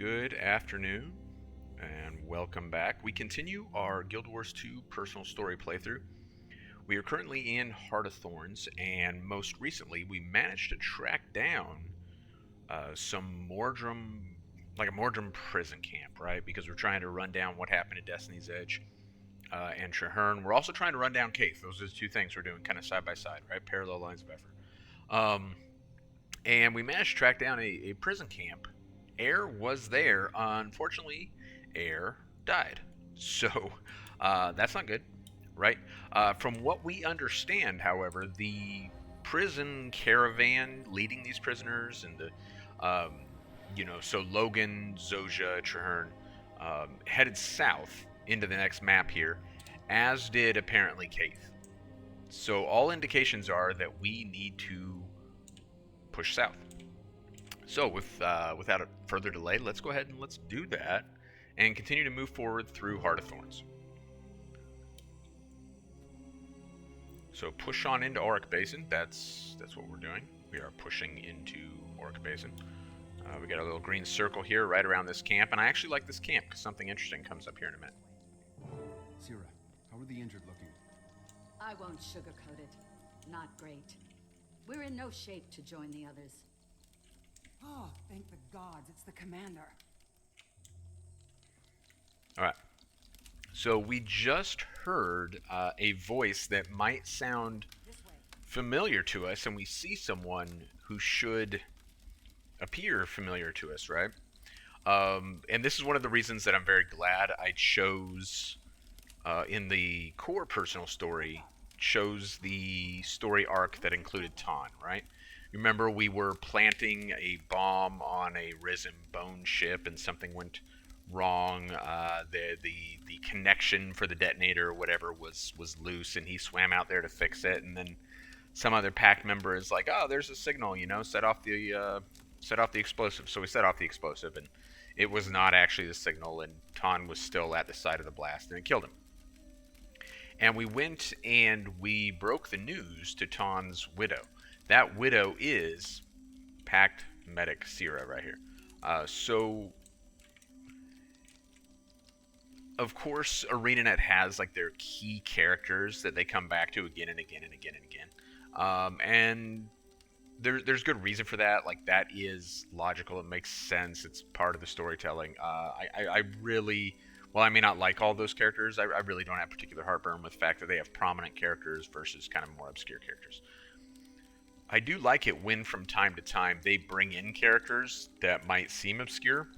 Good afternoon, and welcome back. We continue our Guild Wars 2 personal story playthrough. We are currently in Heart of Thorns, and most recently we managed to track down some Mordrum, like a Mordrum prison camp, right? Because we're trying to run down what happened at Destiny's Edge and Traherne. We're also trying to run down Caithe. Those are the two things we're doing kind of side by side, right? Parallel lines of effort. And we managed to track down a prison camp. Air was there. Unfortunately, Air died. So that's not good, right? From what we understand, however, the prison caravan leading these prisoners and so Logan, Zojja, Traherne headed south into the next map here, as did apparently Caithe. So all indications are that we need to push south. So without further delay, let's go ahead and let's do that and continue to move forward through Heart of Thorns. So push on into Auric Basin. That's what we're doing. We are pushing into Auric Basin. We got a little green circle here right around this camp, and I actually like this camp because something interesting comes up here in a minute. Sira, how are the injured looking? I won't sugarcoat it. Not great. We're in no shape to join the others. Oh, thank the gods, it's the commander. Alright. So we just heard a voice that might sound familiar to us, and we see someone who should appear familiar to us, right? And this is one of the reasons that I'm very glad I chose, in the core personal story, chose the story arc that included Thorn, right? Remember, we were planting a bomb on a risen bone ship, and something went wrong. The connection for the detonator or whatever was loose, and he swam out there to fix it. And then some other pack member is like, "Oh, there's a signal, set off the explosive." So we set off the explosive, and it was not actually the signal, and Thorn was still at the site of the blast, and it killed him. And we went and we broke the news to Thorn's widow. That widow is Pact Medic Sira right here. So, of course, ArenaNet has like their key characters that they come back to again and again and again and again. And there's good reason for that. Like, that is logical. It makes sense. It's part of the storytelling. I really... Well, I may not like all those characters. I really don't have particular heartburn with the fact that they have prominent characters versus kind of more obscure characters. I do like it when from time to time they bring in characters that might seem obscure,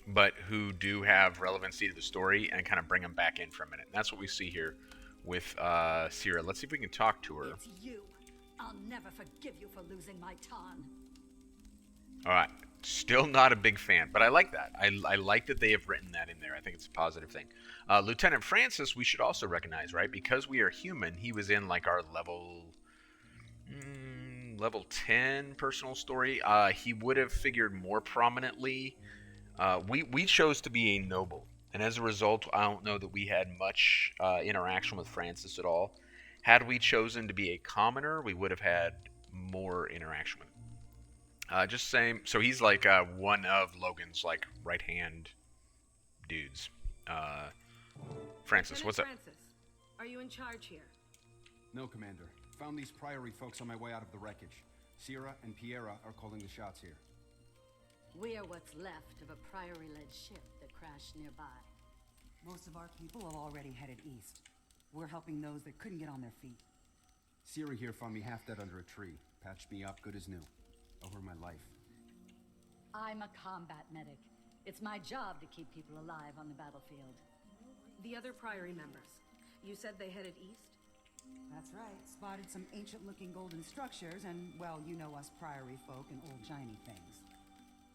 but who do have relevancy to the story and kind of bring them back in for a minute. And that's what we see here with Sira. Let's see if we can talk to her. It's you. I'll never forgive you for losing my Thorn. Alright. Still not a big fan, but I like that. I like that they have written that in there. I think it's a positive thing. Lieutenant Francis, we should also recognize, right? Because we are human, he was in like our level 10 personal story. He would have figured more prominently. We chose to be a noble, and as a result, I don't know that we had much interaction with Francis at all. Had we chosen to be a commoner, we would have had more interaction with him. Just saying. So he's like one of Logan's like right-hand dudes. Francis, what's up? Francis, are you in charge here? No, Commander. Found these Priory folks on my way out of the wreckage. Sira and Piera are calling the shots here. We're what's left of a Priory-led ship that crashed nearby. Most of our people have already headed east. We're helping those that couldn't get on their feet. Sira here found me half dead under a tree. Patched me up good as new. Owe her my life. I'm a combat medic. It's my job to keep people alive on the battlefield. The other Priory members. You said they headed east? That's right. Spotted some ancient-looking golden structures, and, well, you know us Priory folk and old shiny things.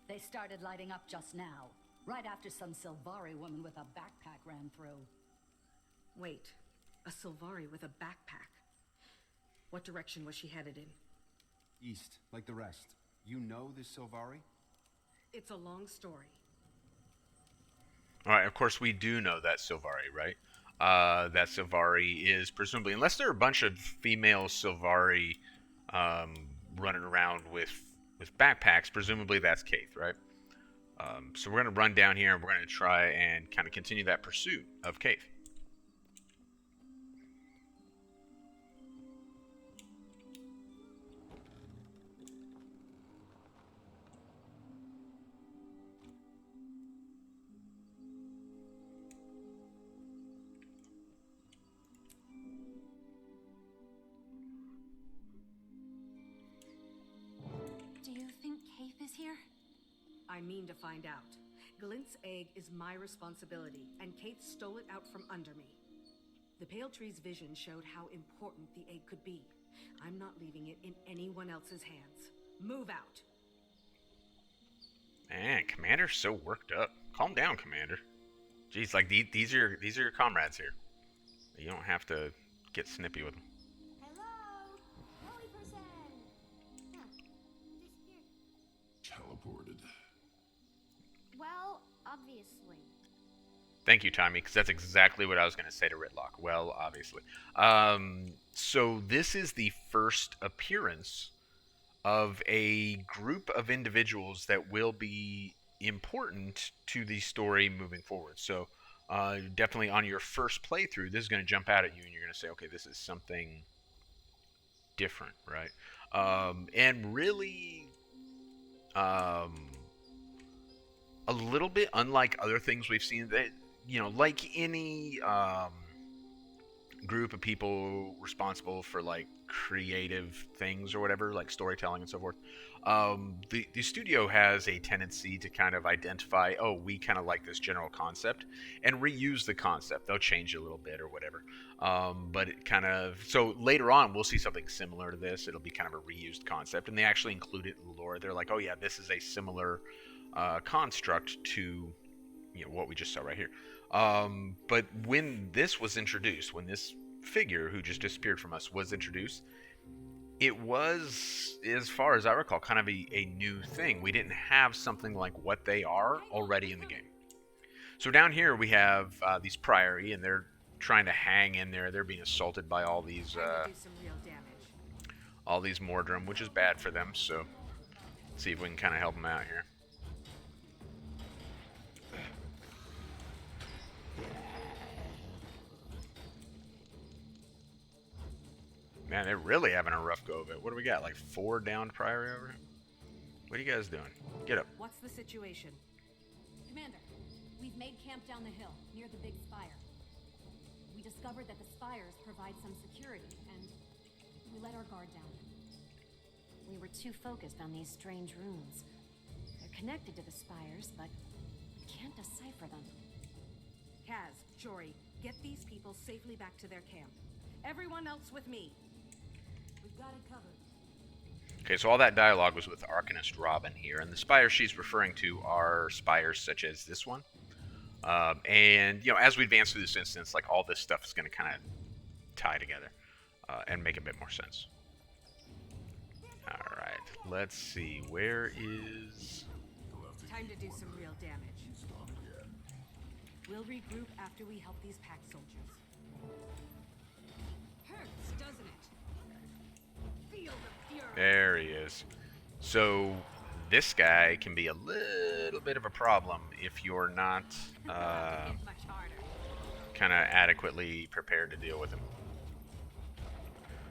They started lighting up just now, right after some Silvari woman with a backpack ran through. Wait, a Silvari with a backpack. What direction was she headed in? East, like the rest. You know this Silvari? It's a long story. Alright, of course we do know that Silvari, right? That Silvari is presumably, unless there are a bunch of female Silvari running around with backpacks, presumably that's Caithe, right? So we're going to run down here and we're going to try and kind of continue that pursuit of Caithe. Do you think Caithe is here? I mean to find out. Glint's egg is my responsibility, and Caithe stole it out from under me. The Pale Tree's vision showed how important the egg could be. I'm not leaving it in anyone else's hands. Move out. Man, Commander's so worked up. Calm down, Commander. Jeez, like these are your comrades here. You don't have to get snippy with them. Hello? Holy person! Huh. Disappeared. Teleported. Well, obviously. Thank you, Tommy, because that's exactly what I was going to say to Ritlock. Well, obviously. So this is the first appearance of a group of individuals that will be important to the story moving forward. So definitely on your first playthrough, this is going to jump out at you, and you're going to say, okay, this is something different, right? And really... a little bit unlike other things we've seen, that like any group of people responsible for like creative things or whatever, like storytelling and so forth, the studio has a tendency to kind of identify, oh, we kind of like this general concept, and reuse the concept. They'll change it a little bit or whatever, but it kind of, so later on we'll see something similar to this. It'll be kind of a reused concept, and they actually include it in the lore. They're like, oh yeah, this is a similar construct to what we just saw right here. But when this was introduced, when this figure who just disappeared from us was introduced, it was, as far as I recall, kind of a new thing. We didn't have something like what they are already in the game. So down here we have these Priory, and they're trying to hang in there. They're being assaulted by all these Do some real damage. Mordrum, which is bad for them. So let's see if we can kind of help them out here. Man, they're really having a rough go of it. What do we got? Like 4 downed Priory over here? What are you guys doing? Get up. What's the situation? Commander, we've made camp down the hill, near the big spire. We discovered that the spires provide some security, and we let our guard down. We were too focused on these strange runes. They're connected to the spires, but we can't decipher them. Kaz, Jory, get these people safely back to their camp. Everyone else with me. We've got it covered. Okay, so all that dialogue was with Arcanist Robin here, and the spires she's referring to are spires such as this one. And, as we advance through this instance, like, all this stuff is going to kind of tie together and make a bit more sense. Alright, let's see. Where is... Time to do some real damage. We'll regroup after we help these pack soldiers. Hurts, doesn't it? Feel the fury. There he is. So this guy can be a little bit of a problem if you're not Much harder. kind of adequately prepared to deal with him.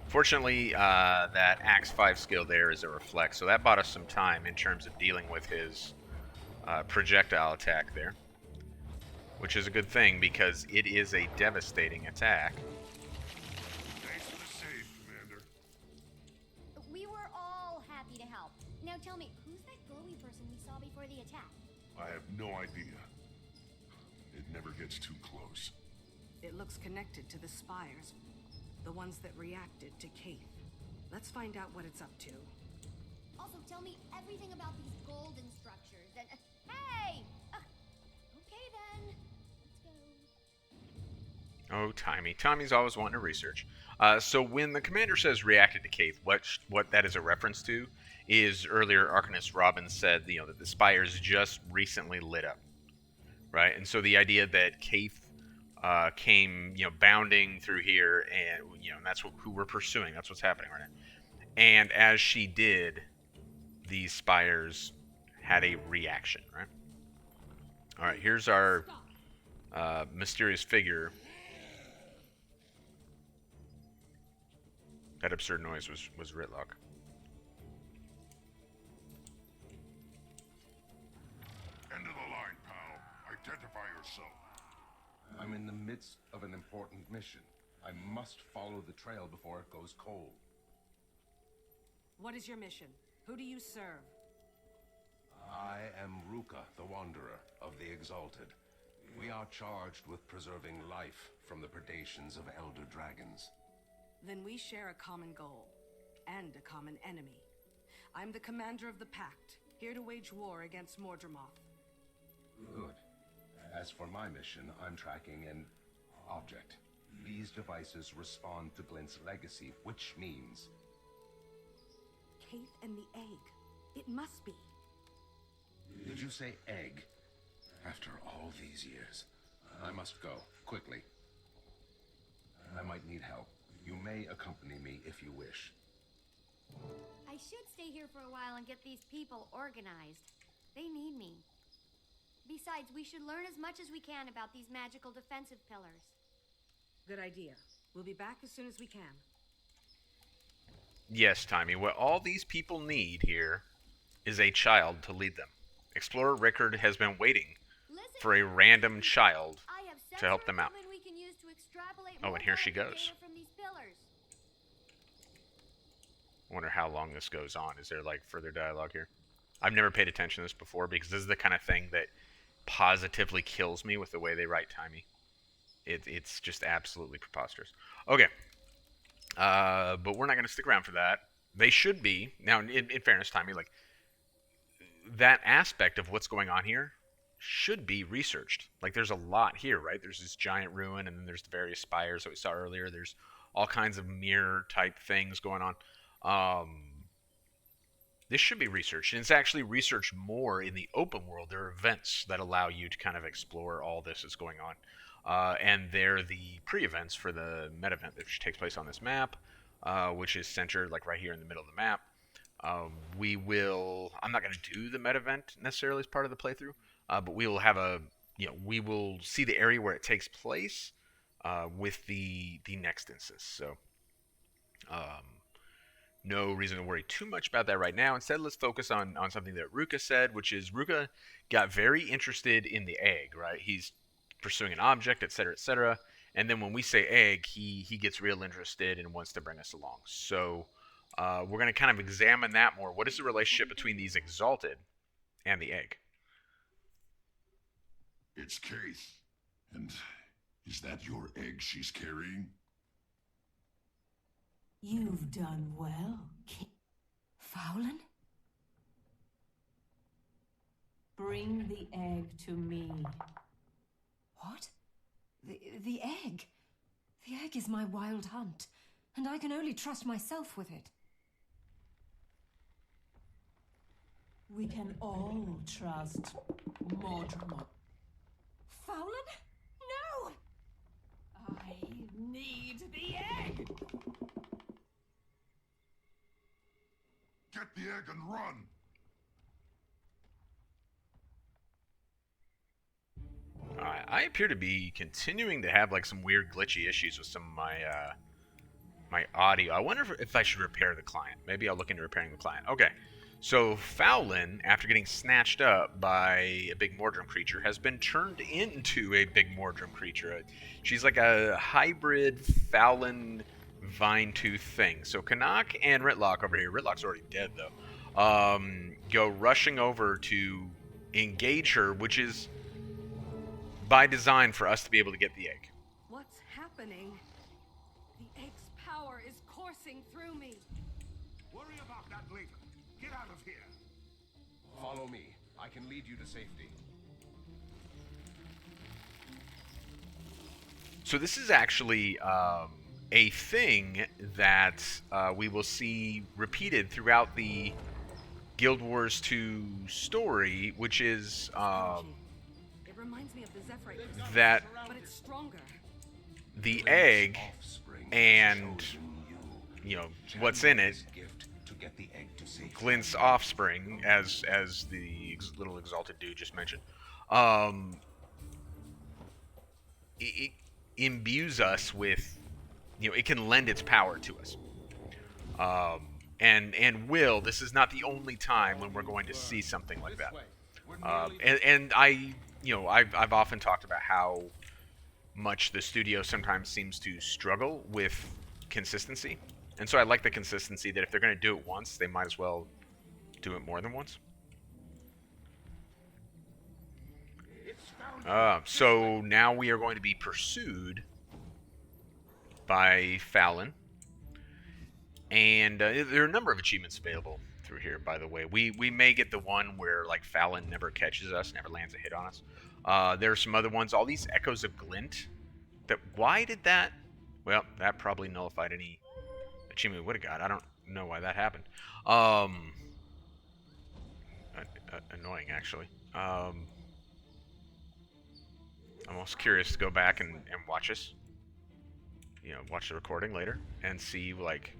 Fortunately, that Axe 5 skill there is a reflect, so that bought us some time in terms of dealing with his projectile attack there, which is a good thing because it is a devastating attack. Thanks for the save, Commander. We were all happy to help. Now tell me, who's that glowy person we saw before the attack? I have no idea. It never gets too close. It looks connected to the spires, the ones that reacted to Caithe. Let's find out what it's up to. Also, tell me everything about these golden structures and... hey! Okay then. Let's go. Oh, Timmy. Tommy's always wanting to research. So when the commander says reacted to Caithe, what that is a reference to is earlier Arcanist Robin said, that the spires just recently lit up, right? And so the idea that Caithe came, bounding through here, and and that's who we're pursuing. That's what's happening right now. And as she did, these spires had a reaction, right? All right, here's our mysterious figure. That absurd noise was Ritlock. End of the line, pal. Identify yourself. I'm in the midst of an important mission. I must follow the trail before it goes cold. What is your mission? Who do you serve? I am Ruka, the Wanderer of the Exalted. We are charged with preserving life from the predations of elder dragons. Then we share a common goal, and a common enemy. I'm the commander of the Pact, here to wage war against Mordremoth. Good. As for my mission, I'm tracking an object. These devices respond to Glint's legacy, which means... Caithe and the egg. It must be. Did you say egg? After all these years. I must go, quickly. I might need help. You may accompany me if you wish. I should stay here for a while and get these people organized. They need me. Besides, we should learn as much as we can about these magical defensive pillars. Good idea. We'll be back as soon as we can. Yes, Timmy, what all these people need here is a child to lead them. Explorer Rickard has been waiting for a random child to help them out. We can use to extrapolate Oh, more and here she data goes. from these pillars. I wonder how long this goes on. Is there, like, further dialogue here? I've never paid attention to this before because this is the kind of thing that positively kills me with the way they write Timey. It's just absolutely preposterous. Okay. But we're not going to stick around for that. They should be. Now, in fairness, Timey, like, that aspect of what's going on here should be researched. Like, there's a lot here, right? There's this giant ruin, and then there's the various spires that we saw earlier. There's all kinds of mirror-type things going on. This should be researched, and it's actually researched more in the open world. There are events that allow you to kind of explore all this that's going on. And they're the pre-events for the meta-event that takes place on this map, which is centered, like, right here in the middle of the map. I'm not going to do the meta event necessarily as part of the playthrough, but we will have we will see the area where it takes place with the next instance. So, no reason to worry too much about that right now. Instead, let's focus on something that Ruka said, which is Ruka got very interested in the egg, right? He's pursuing an object, etc., and then when we say egg, he gets real interested and wants to bring us along. So, we're going to kind of examine that more. What is the relationship between these Exalted and the egg? It's Caithe. And is that your egg she's carrying? You've done well, Fowlin? Bring the egg to me. What? The egg? The egg is my wild hunt, and I can only trust myself with it. We can all trust Mordremoth. Fowlin? No! I need the egg! Get the egg and run! I appear to be continuing to have like some weird glitchy issues with some of my audio. I wonder if I should repair the client. Maybe I'll look into repairing the client. Okay. So Fowlin, after getting snatched up by a big Mordrim creature, has been turned into a big Mordrim creature. She's like a hybrid Fowlin Vine-tooth thing. So Canuck and Ritlock over here, Ritlock's already dead though, go rushing over to engage her, which is by design for us to be able to get the egg. What's happening? The egg's power is coursing through me. Worry about that later. Get out of here. Follow me. I can lead you to safety. So this is actually a thing that we will see repeated throughout the Guild Wars 2 story, which is It reminds me of the Zephyrite, that but it's stronger. the egg and what's in it, Glint's offspring, as the little exalted dude just mentioned, um, it imbues us with, it can lend its power to us. And this is not the only time when we're going to see something like that. And I've often talked about how much the studio sometimes seems to struggle with consistency. And so I like the consistency that if they're going to do it once, they might as well do it more than once. So now we are going to be pursued by Fallon. And there are a number of achievements available through here, by the way. We may get the one where, like, Fallon never catches us, never lands a hit on us. There are some other ones. All these Echoes of Glint. Why did that... Well, that probably nullified any achievement we would have got. I don't know why that happened. Annoying, actually. I'm almost curious to go back and watch this. Watch the recording later and see, like...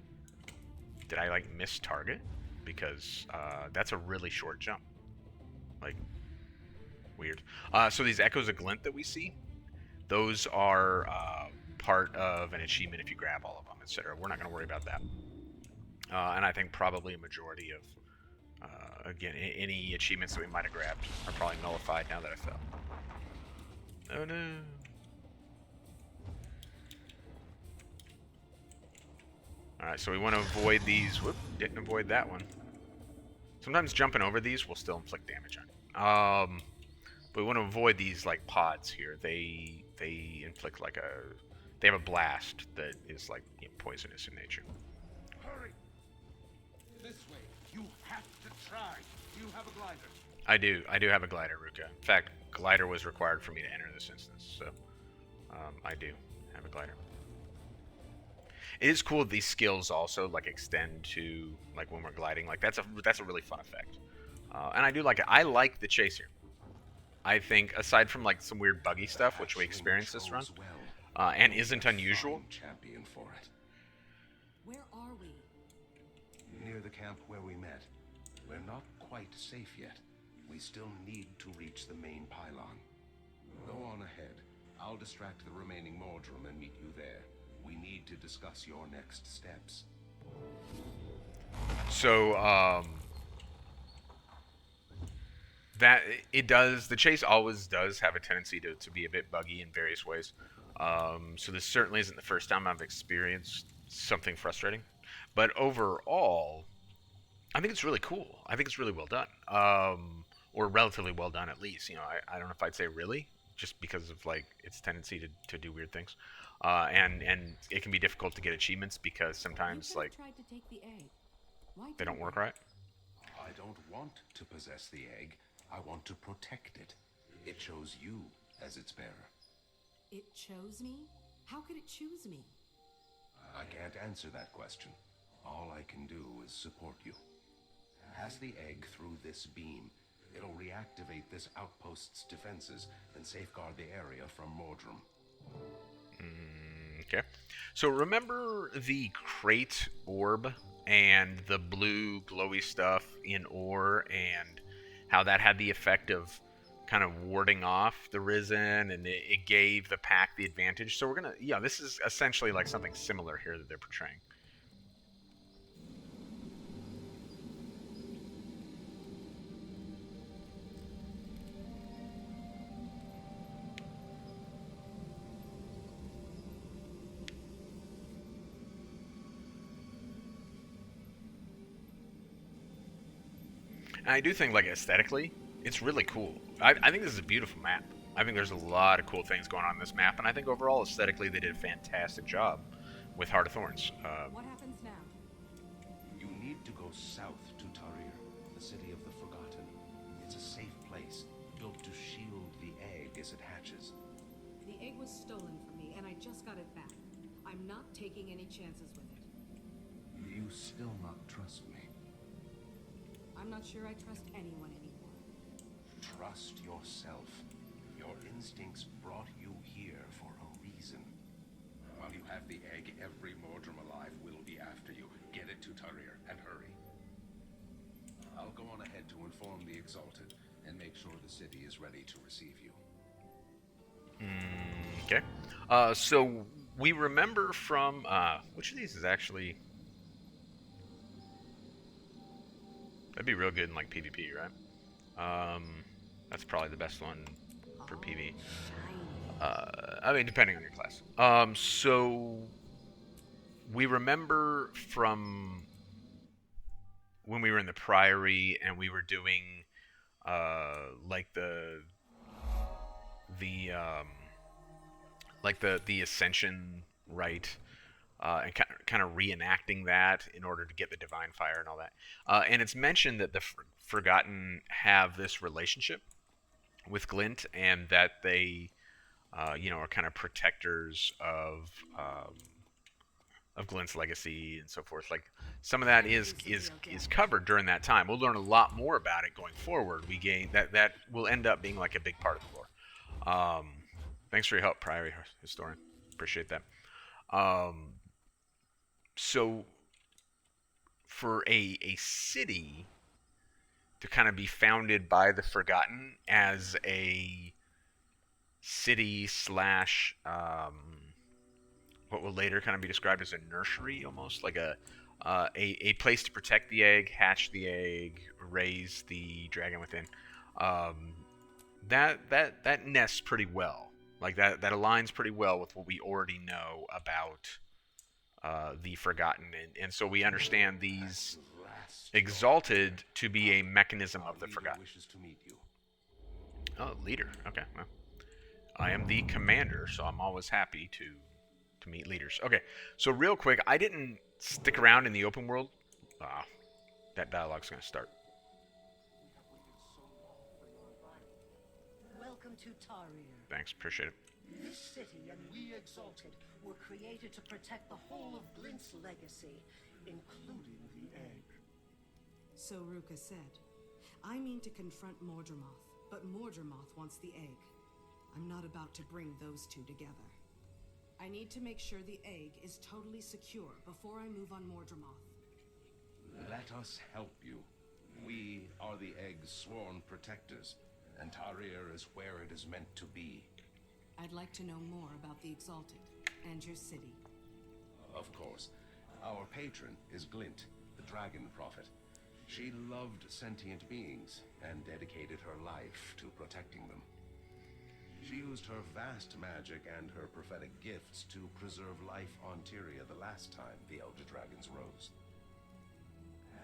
Did I, like, miss target? Because that's a really short jump. Like, weird. So these Echoes of Glint that we see, those are part of an achievement if you grab all of them, etc. We're not going to worry about that. And I think probably a majority of, again, any achievements that we might have grabbed are probably nullified now that I fell. Oh no. Alright, so we want to avoid these. Whoop, didn't avoid that one. Sometimes jumping over these will still inflict damage on it. But we want to avoid these, like, pods here. They inflict, like, they have a blast that is, like, poisonous in nature. Hurry! This way. You have to try. You have a glider. I do have a glider, Ruka. In fact, glider was required for me to enter this instance, so I do have a glider. It is cool that these skills also, like, extend to, like, when we're gliding. Like, that's a really fun effect. And I do like it. I like the chase here. I think, aside from, like, some weird buggy stuff, which we experienced this run, and isn't unusual. Champion for it. Where are we? Near the camp where we met. We're not quite safe yet. We still need to reach the main pylon. Go on ahead. I'll distract the remaining Mordrum and meet you there. We need to discuss your next steps. So, the chase always does have a tendency to be a bit buggy in various ways. So this certainly isn't the first time I've experienced something frustrating. But overall, I think it's really cool. I think it's really well done. Or relatively well done, at least. I don't know if I'd say really, just because of, like, its tendency to do weird things. And it can be difficult to get achievements because sometimes, like, tried to take the egg. Why they don't work right. I don't want to possess the egg. I want to protect it. It chose you as its bearer. It chose me? How could it choose me? I can't answer that question. All I can do is support you. Pass the egg through this beam. It'll reactivate this outpost's defenses and safeguard the area from Mordrum. Okay. So remember the crate orb and the blue glowy stuff in ore and how that had the effect of kind of warding off the Risen and it gave the pack the advantage. So we're going to, this is essentially like something similar here that they're portraying. And I do think, like, aesthetically, it's really cool. I think this is a beautiful map. I think there's a lot of cool things going on in this map, and I think overall, aesthetically, they did a fantastic job with Heart of Thorns. What happens now? You need to go south to Tarir, the city of the Forgotten. It's a safe place, built to shield the egg as it hatches. The egg was stolen from me, and I just got it back. I'm not taking any chances with it. You still not trust me? I'm not sure I trust anyone anymore. Trust yourself. Your instincts brought you here for a reason. While you have the egg, every Mordrum alive will be after you. Get it to Tarir, and hurry. I'll go on ahead to inform the Exalted. and make sure the city is ready to receive you. Okay. So we remember from which of these is actually that'd be real good in like PvP, right? That's probably the best one for PvP. I mean, depending on your class. So we remember from when we were in the Priory and we were doing like the like the Ascension rite, and kind of reenacting that in order to get the Divine Fire and all that. And it's mentioned that the Forgotten have this relationship with Glint, and that they, are kind of protectors of Glint's legacy and so forth. Like some of that is covered during that time. We'll learn a lot more about it going forward. We gain that will end up being like a big part of the lore. Thanks for your help, Priory Historian. Appreciate that. So for a city to kind of be founded by the Forgotten as a city slash what will later kind of be described as a nursery, almost like a place to protect the egg, hatch the egg, raise the dragon within. That nests pretty well. Like that aligns pretty well with what we already know about the Forgotten, and so we understand these Exalted to be a mechanism of the Forgotten. Oh, leader. Okay. Well, I am the commander, so I'm always happy to meet leaders. Okay, so real quick, I didn't stick around in the open world. That dialogue's going to start. Welcome to Tarir. Thanks, appreciate it. This city and we Exalted were created to protect the whole of Glint's legacy, including the egg. So Ruka said, I mean to confront Mordremoth, but Mordremoth wants the egg. I'm not about to bring those two together. I need to make sure the egg is totally secure before I move on Mordremoth. Let us help you. We are the egg's sworn protectors, and Tarir is where it is meant to be. I'd like to know more about the Exalted and your city. Of course. Our patron is Glint, the Dragon Prophet. She loved sentient beings and dedicated her life to protecting them. She used her vast magic and her prophetic gifts to preserve life on Tyria the last time the Elder Dragons rose.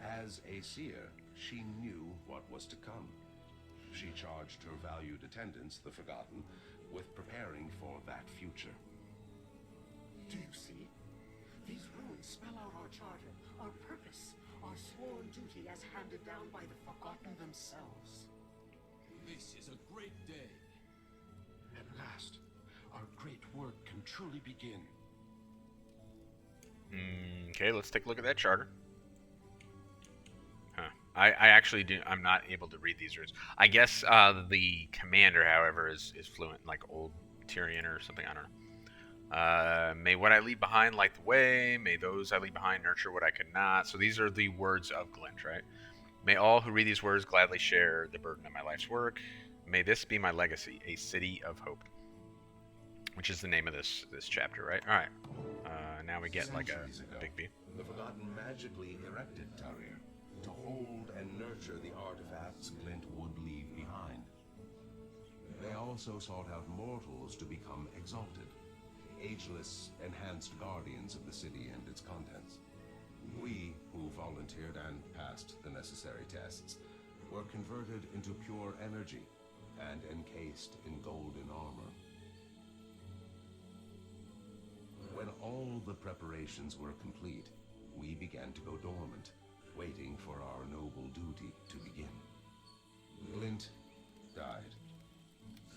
As a seer, she knew what was to come. She charged her valued attendants, the Forgotten, with preparing for that future. Do you see? These ruins spell out our charter, our purpose, our sworn duty as handed down by the Forgotten themselves. This is a great day. At last, our great work can truly begin. Okay, let's take a look at that charter. I actually do. I'm not able to read these words. I guess the commander, however, is fluent in like old Tyrian or something. I don't know. May what I leave behind light the way. May those I leave behind nurture what I could not. So these are the words of Glint, right? May all who read these words gladly share the burden of my life's work. May this be my legacy, a city of hope. Which is the name of this chapter, right? All right. Now we get like a big view. The Forgotten magically erected Tarir to hold and nurture the artifacts Glint would leave behind. They also sought out mortals to become exalted, ageless, enhanced guardians of the city and its contents. We, who volunteered and passed the necessary tests, were converted into pure energy and encased in golden armor. When all the preparations were complete, we began to go dormant, waiting for our noble duty to begin. Glint died.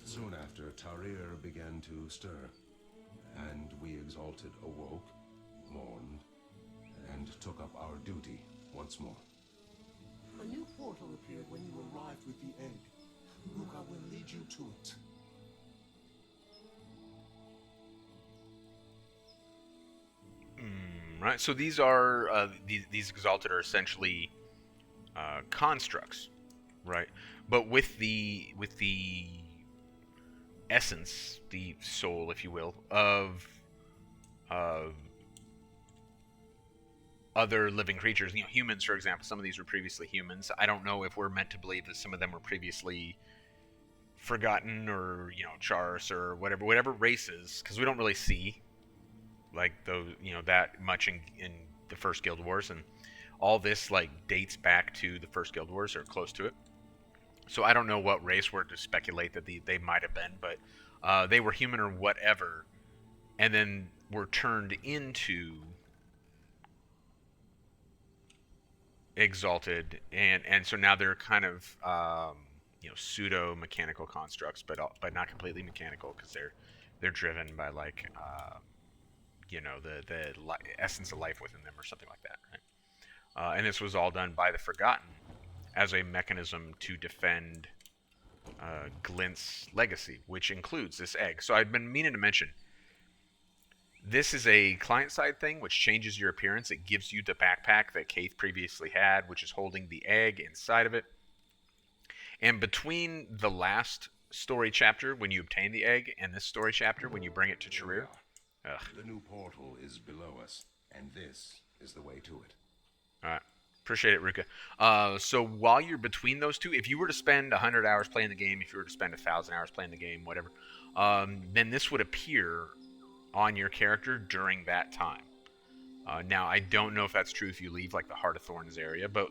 Soon after, Tarir began to stir, and we Exalted awoke, mourned, and took up our duty once more. A new portal appeared when you arrived with the egg. Ruka will lead you to it. Right, so these are these Exalted are essentially constructs, Right. But with the essence, the soul, if you will, of other living creatures, humans, for example, some of these were previously humans. I don't know if we're meant to believe that some of them were previously forgotten, or Chars, or whatever races, because we don't really see like those that much in the first Guild Wars, and all this like dates back to the first Guild Wars or close to it. So I don't know what race we're to speculate that they might have been, but they were human or whatever, and then were turned into exalted, and so now they're kind of pseudo mechanical constructs, but not completely mechanical, because they're driven by like the essence of life within them or something like that, right? And this was all done by the Forgotten as a mechanism to defend Glint's legacy, which includes this egg. So I've been meaning to mention, this is a client-side thing, which changes your appearance. It gives you the backpack that Caithe previously had, which is holding the egg inside of it. And between the last story chapter, when you obtain the egg, and this story chapter, when you bring it to Chiru... The new portal is below us, and this is the way to it. Alright. Appreciate it, Ruka. So while you're between those two, if you were to spend 100 hours playing the game, if you were to spend 1,000 hours playing the game, whatever, then this would appear on your character during that time. Now, I don't know if that's true if you leave like the Heart of Thorns area, but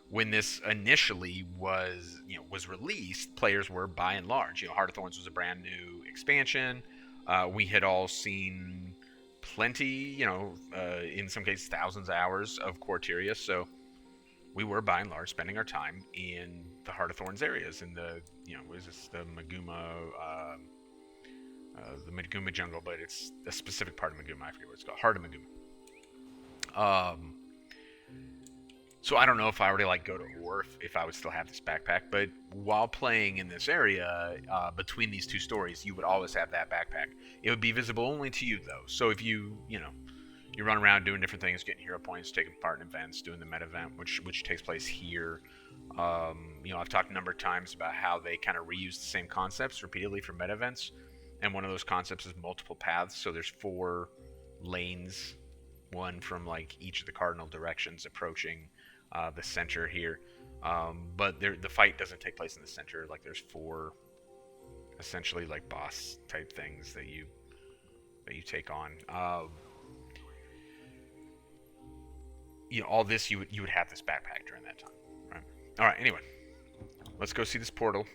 when this initially was released, players were by and large. Heart of Thorns was a brand new expansion. We had all seen plenty, in some cases thousands of hours of Quarteria, so we were by and large spending our time in the Heart of Thorns areas, in the what is this, the Maguma jungle, but it's a specific part of Maguma. I forget what it's called. Heart of Maguma. So I don't know if I were to like go to Ore if I would still have this backpack, but while playing in this area, between these two stories, you would always have that backpack. It would be visible only to you though. So if you run around doing different things, getting hero points, taking part in events, doing the meta event, which takes place here. I've talked a number of times about how they kind of reuse the same concepts repeatedly for meta events, and one of those concepts is multiple paths. So there's 4 lanes, one from like each of the cardinal directions approaching the center here, but the fight doesn't take place in the center. Like there's 4 essentially like boss type things that you take on. All this you would have this backpack during that time, right? All right. Anyway, let's go see this portal,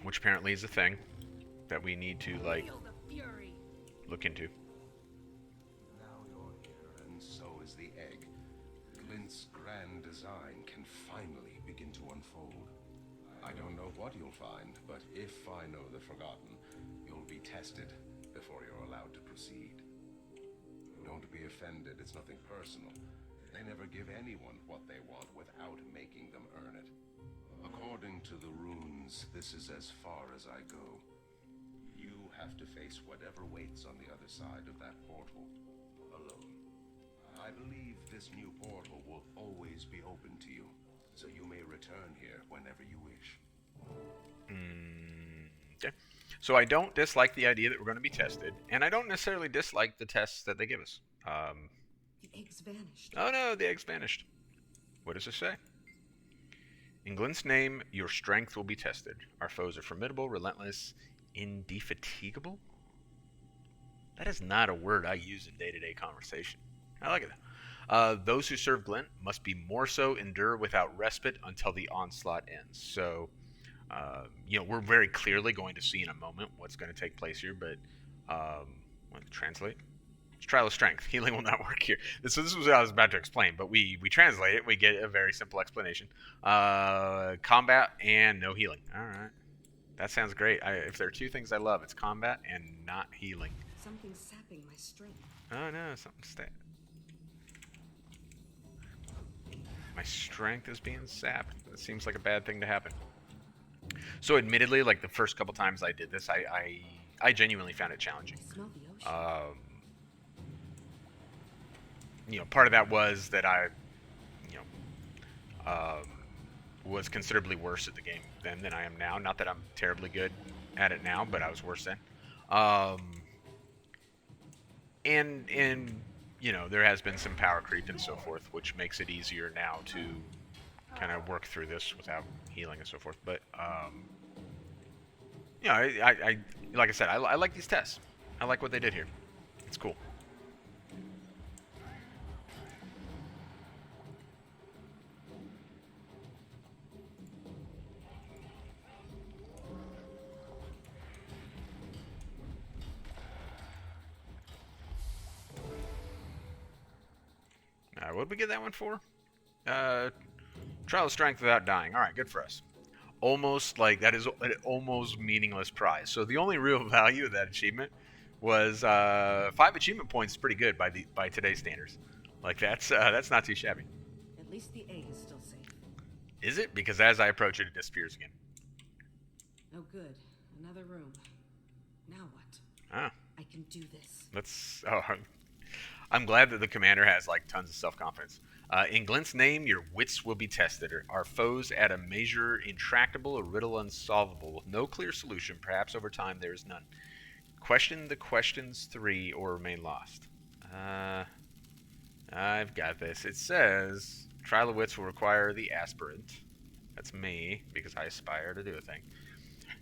which apparently is a thing that we need to like look into. Now you're here, and so is the egg. Glint's grand design can finally begin to unfold. I don't know what you'll find, but if I know the Forgotten, you'll be tested before you're allowed to proceed. Don't be offended, it's nothing personal. They never give anyone what they want without making them earn it. According to the runes, this is as far as I go. You have to face whatever waits on the other side of that portal, alone. I believe this new portal will always be open to you, so you may return here whenever you wish. Okay. So I don't dislike the idea that we're going to be tested, and I don't necessarily dislike the tests that they give us. The eggs vanished. Oh no, the eggs vanished. What does it say? In Glint's name, your strength will be tested. Our foes are formidable, relentless, indefatigable? That is not a word I use in day-to-day conversation. I like it. Those who serve Glint must be more so, endure without respite until the onslaught ends. So, we're very clearly going to see in a moment what's going to take place here, but, translate? It's trial of strength. Healing will not work here. So this was what I was about to explain, but we translate it. We get a very simple explanation. Combat and no healing. All right. That sounds great. If there are 2 things I love, it's combat and not healing. Something's sapping my strength. Oh no, something's my strength is being sapped. That seems like a bad thing to happen. So admittedly, like the first couple times I did this, I genuinely found it challenging. I smell the ocean. Part of that was that I was considerably worse at the game then than I am now. Not that I'm terribly good at it now, but I was worse then. And you know, there has been some power creep and so forth, which makes it easier now to kind of work through this without healing and so forth. But you know, I like I said, I like these tests. I like what they did here. It's cool. What did we get that one for? Trial of Strength without dying. All right, good for us. Almost like that is an almost meaningless prize. So the only real value of that achievement was 5 achievement points. Pretty good by today's standards. Like that's not too shabby. At least the egg is still safe. Is it? Because as I approach it, it disappears again. Oh, good. Another room. Now what? Ah. I can do this. Let's. Oh, I'm glad that the commander has like tons of self-confidence. In Glint's name, your wits will be tested. Our foes add a measure intractable, a riddle unsolvable, with no clear solution. Perhaps over time there is none. Question the questions 3 or remain lost. I've got this. It says trial of wits will require the aspirant. That's me because I aspire to do a thing.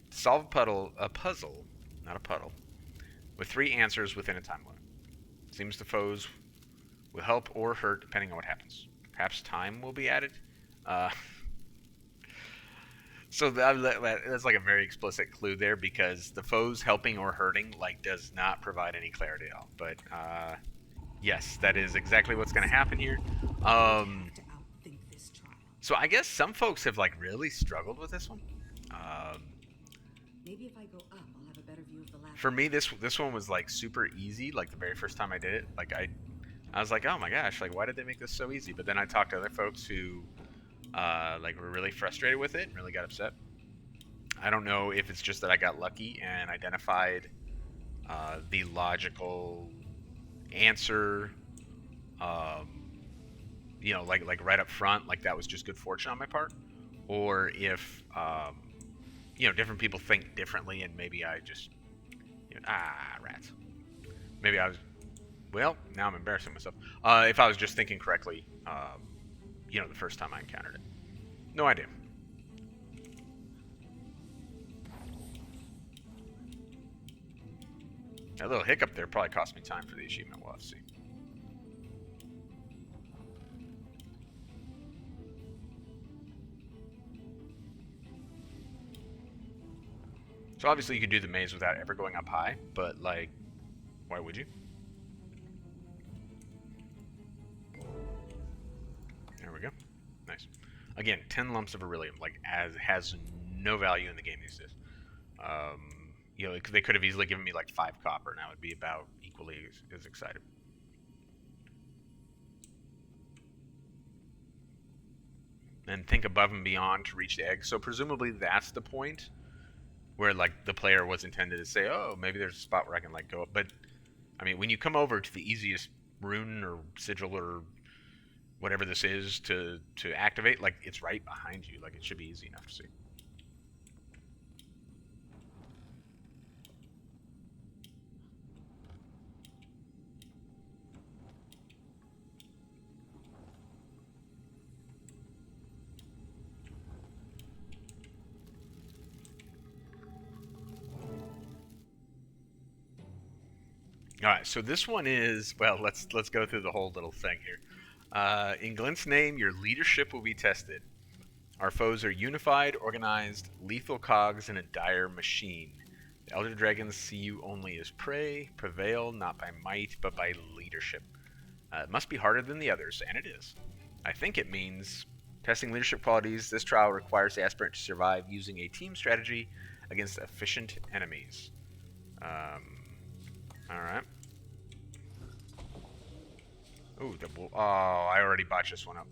Solve a puzzle, not a puddle, with 3 answers within a time limit. Seems the foes will help or hurt depending on what happens. Perhaps time will be added. So that's like a very explicit clue there, because the foes helping or hurting like does not provide any clarity at all. But yes, that is exactly what's going to happen here. So I guess some folks have like really struggled with this one. Maybe if I go up, I'll have a better view of the lab. For me, this one was like super easy. Like the very first time I did it, like I was like, oh my gosh, like why did they make this so easy? But then I talked to other folks who like were really frustrated with it and really got upset. I don't know if it's just that I got lucky and identified the logical answer, you know, like right up front, like that was just good fortune on my part, or if you know, different people think differently, and maybe I just, you know, rats. Maybe I was, well, now I'm embarrassing myself. If I was just thinking correctly, you know, the first time I encountered it. No idea. That little hiccup there probably cost me time for the achievement. We'll have to see. So obviously you could do the maze without ever going up high, but like, why would you? There we go. Nice. Again, 10 lumps of beryllium, like has no value in the game these days. You know, they could have easily given me like 5 copper, and I would be about equally as excited. And think above and beyond to reach the egg. So presumably that's the point where like the player was intended to say, oh, maybe there's a spot where I can like go up. But I mean, when you come over to the easiest rune or sigil or whatever this is to activate, like it's right behind you. Like it should be easy enough to see. All right, so this one is, well, let's go through the whole little thing here. In Glint's name, your leadership will be tested. Our foes are unified, organized, lethal cogs in a dire machine. The Elder Dragons see you only as prey, prevail not by might, but by leadership. It must be harder than the others, and it is. I think it means testing leadership qualities. This trial requires the aspirant to survive using a team strategy against efficient enemies. Alright. Ooh, oh, I already botched this one up.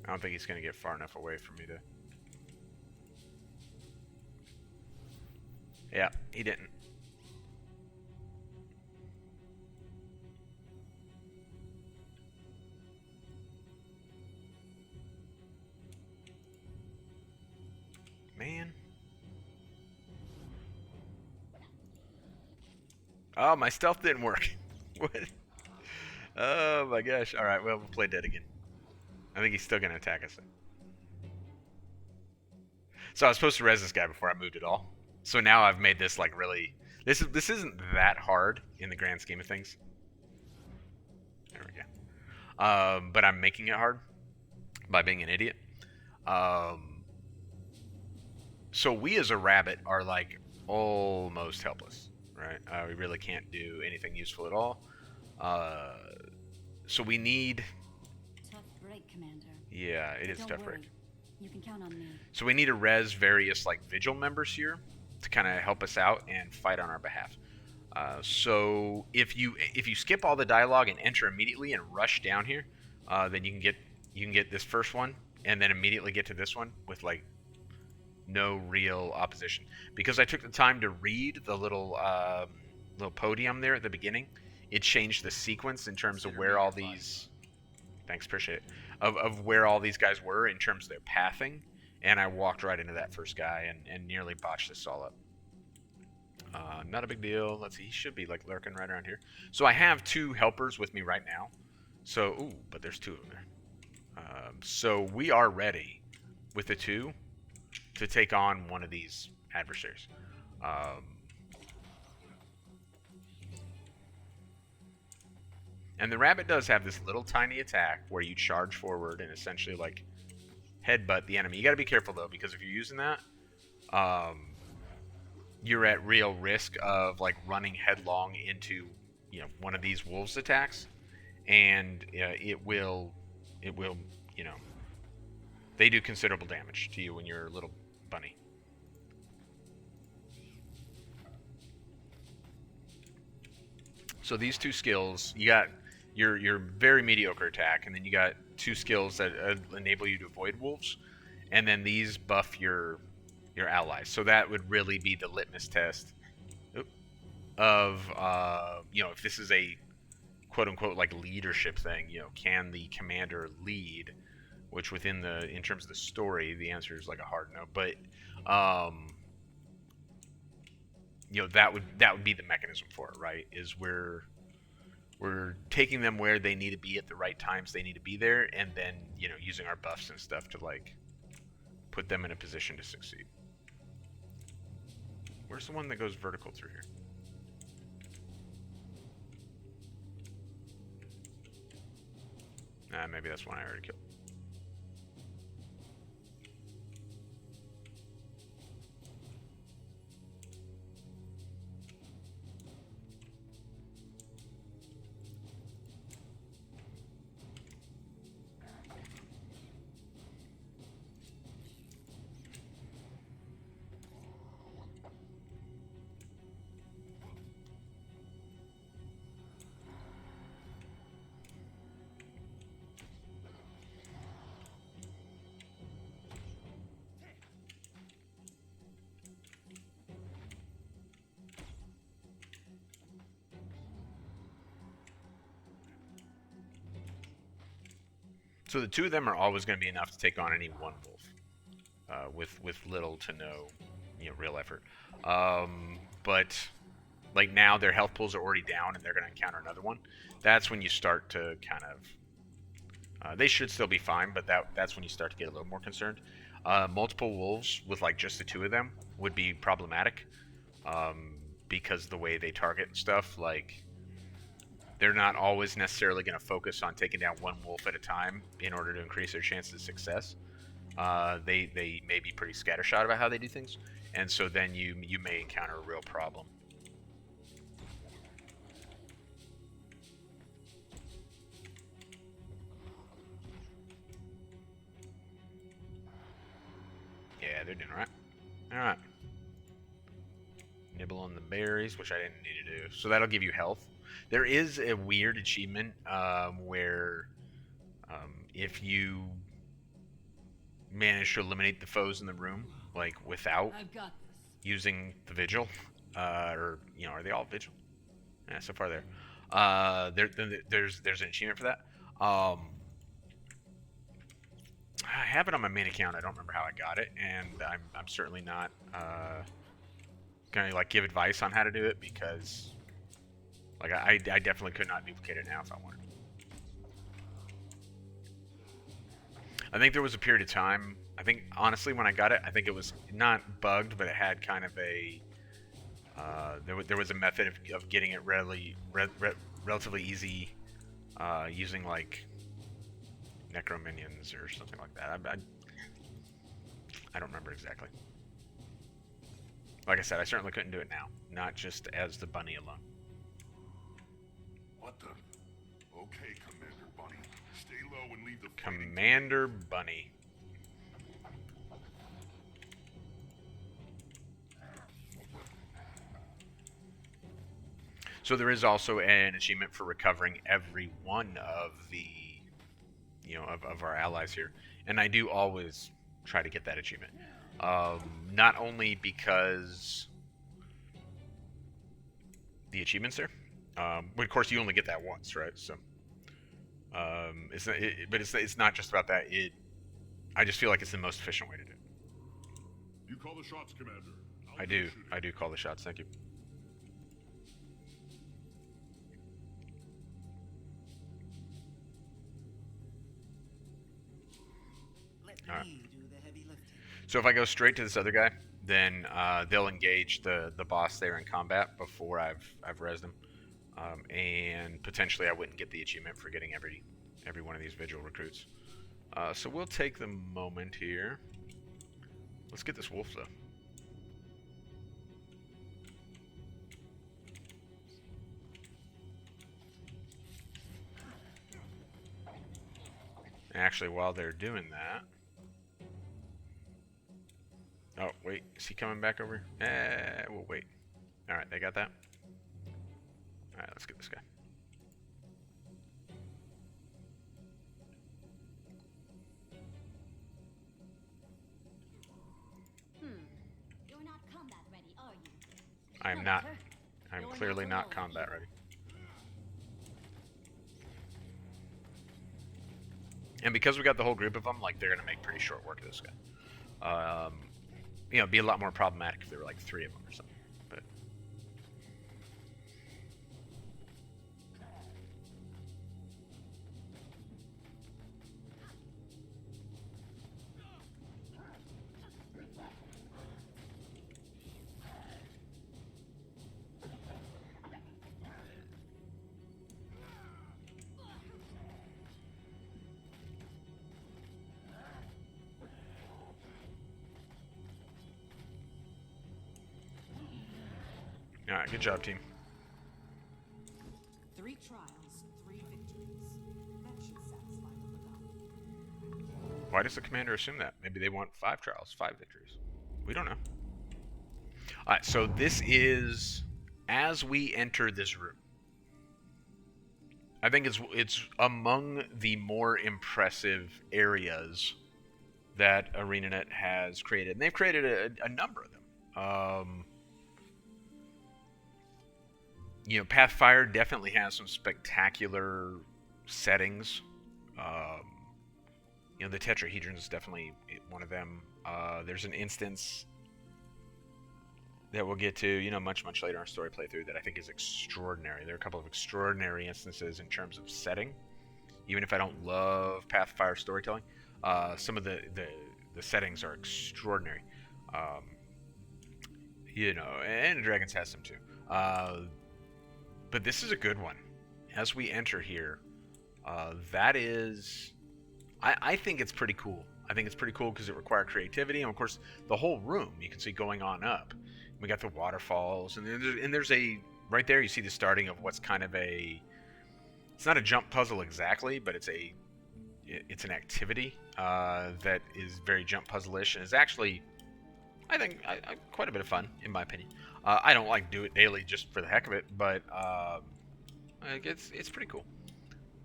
I don't think he's going to get far enough away for me to... Yeah, he didn't. Man. Oh, my stealth didn't work. What? Oh my gosh. Alright, well, we'll play dead again. I think he's still going to attack us. So I was supposed to res this guy before I moved at all. So now I've made this like really... This isn't that hard in the grand scheme of things. There we go. But I'm making it hard by being an idiot. So we as a rabbit are like almost helpless, right? We really can't do anything useful at all. So we need... Tough break, Commander. Yeah, it is Don't tough worry. break. You can count on me. So we need to res various like vigil members here to kind of help us out and fight on our behalf. So if you skip all the dialogue and enter immediately and rush down here, then you can get this first one and then immediately get to this one with like no real opposition. Because I took the time to read the little podium there at the beginning, it changed the sequence in terms of where all these... Thanks, appreciate it. Of where all these guys were in terms of their pathing, and I walked right into that first guy and nearly botched this all up. Not a big deal. Let's see, he should be like lurking right around here. So I have 2 helpers with me right now. So, ooh, but there's 2 of them there. So we are ready with the 2 to take on one of these adversaries. And the rabbit does have this little tiny attack where you charge forward and essentially like headbutt the enemy. You got to be careful though, because if you're using that, you're at real risk of like running headlong into, you know, one of these wolves attacks, and it will, you know, they do considerable damage to you when you're a little bunny. So these 2 skills, you got your very mediocre attack, and then you got 2 skills that enable you to avoid wolves, and then these buff your allies. So that would really be the litmus test of you know, if this is a quote unquote like leadership thing, you know, can the commander lead? Which in terms of the story, the answer is like a hard no. But you know, that would be the mechanism for it, right? Is we're taking them where they need to be at the right times they need to be there, and then, you know, using our buffs and stuff to like put them in a position to succeed. Where's the one that goes vertical through here? Maybe that's one I already killed. So the 2 of them are always going to be enough to take on any one wolf, with little to no, you know, real effort. But like now their health pools are already down, and they're going to encounter another one. That's when you start to kind of... they should still be fine, but that's when you start to get a little more concerned. Multiple wolves with like just the 2 of them would be problematic, because the way they target and stuff, like... They're not always necessarily going to focus on taking down one wolf at a time in order to increase their chances of success. They may be pretty scattershot about how they do things, and so then you may encounter a real problem. Yeah, they're doing all right. All right. Nibble on the berries, which I didn't need to do. So that'll give you health. There is a weird achievement where if you manage to eliminate the foes in the room, like without using the vigil, or are they all vigil? Yeah, so far there. There's an achievement for that. I have it on my main account. I don't remember how I got it, and I'm certainly not gonna like give advice on how to do it because like I definitely could not duplicate it now if I wanted. I think there was a period of time. I think honestly when I got it, I think it was not bugged, but it had kind of a there was a method of getting it relatively easy using like necro minions or something like that. I don't remember exactly. Like I said, I certainly couldn't do it now, not just as the bunny alone. What the? Okay, Commander Bunny. Stay low and leave the Commander Bunny. So there is also an achievement for recovering every one of the, of our allies here, and I do always try to get that achievement. Not only because the achievement's there, but of course you only get that once, right? So, it's not just about that. I just feel like it's the most efficient way to do it. You call the shots, Commander. I do call the shots. Thank you. All right. So if I go straight to this other guy, then they'll engage the boss there in combat before I've rezzed him, and potentially I wouldn't get the achievement for getting every one of these vigil recruits. So we'll take the moment here. Let's get this wolf though. Actually, while they're doing that. Oh, wait. Is he coming back over? We'll wait. Alright, they got that? Alright, let's get this guy. You're not combat ready, are you? I'm not. I'm clearly not combat ready. And because we got the whole group of them, like, they're gonna make pretty short work of this guy. It'd be a lot more problematic if there were like 3 of them or something. But alright, good job, team. 3 trials, 3 victories. That should satisfy the god. Why does the commander assume that? Maybe they want 5 trials, 5 victories. We don't know. Alright, so this is as we enter this room. I think it's among the more impressive areas that ArenaNet has created. And they've created a number of them. Pathfire definitely has some spectacular settings. The tetrahedron is definitely one of them. There's an instance that we'll get to, much later in our story playthrough that I think is extraordinary. There are a couple of extraordinary instances in terms of setting. Even if I don't love Pathfire storytelling, some of the settings are extraordinary. And Dragons has some too. But this is a good one. As we enter here, that is... I think it's pretty cool. I think it's pretty cool because it required creativity. And, of course, the whole room you can see going on up. We got the waterfalls. And there's a... Right there you see the starting of what's kind of a... It's not a jump puzzle exactly, but it's an activity that is very jump puzzle-ish. And is actually, I think, quite a bit of fun, in my opinion. I don't like do it daily just for the heck of it, but it's pretty cool.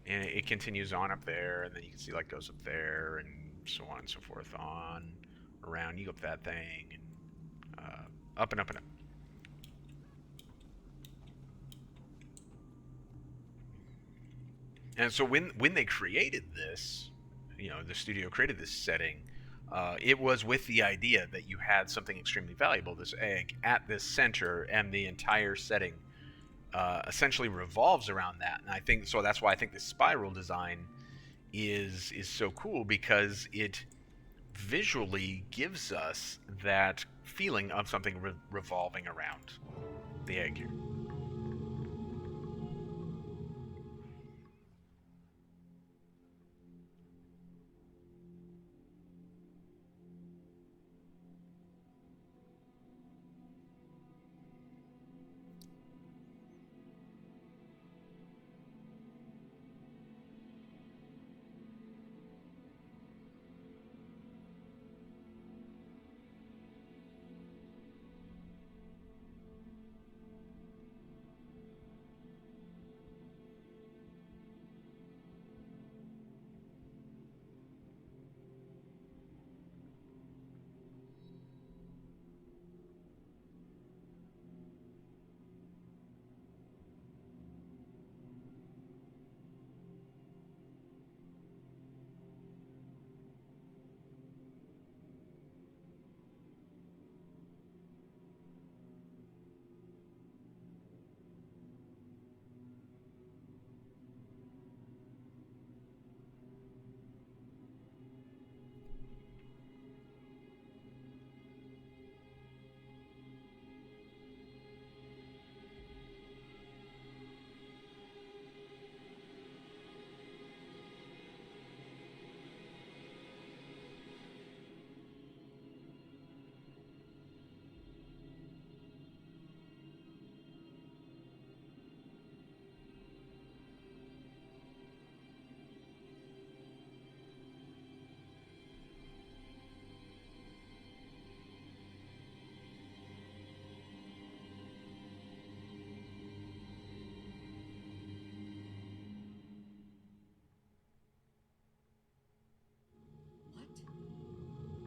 And it continues on up there, and then you can see like goes up there, and so on and so forth, on around. You go up that thing, and Up and up and up. And so when they created this, you know, the studio created this setting, it was with the idea that you had something extremely valuable, this egg, at this center, and the entire setting essentially revolves around that. And I think so. That's why I think the spiral design is so cool, because it visually gives us that feeling of something revolving around the egg here.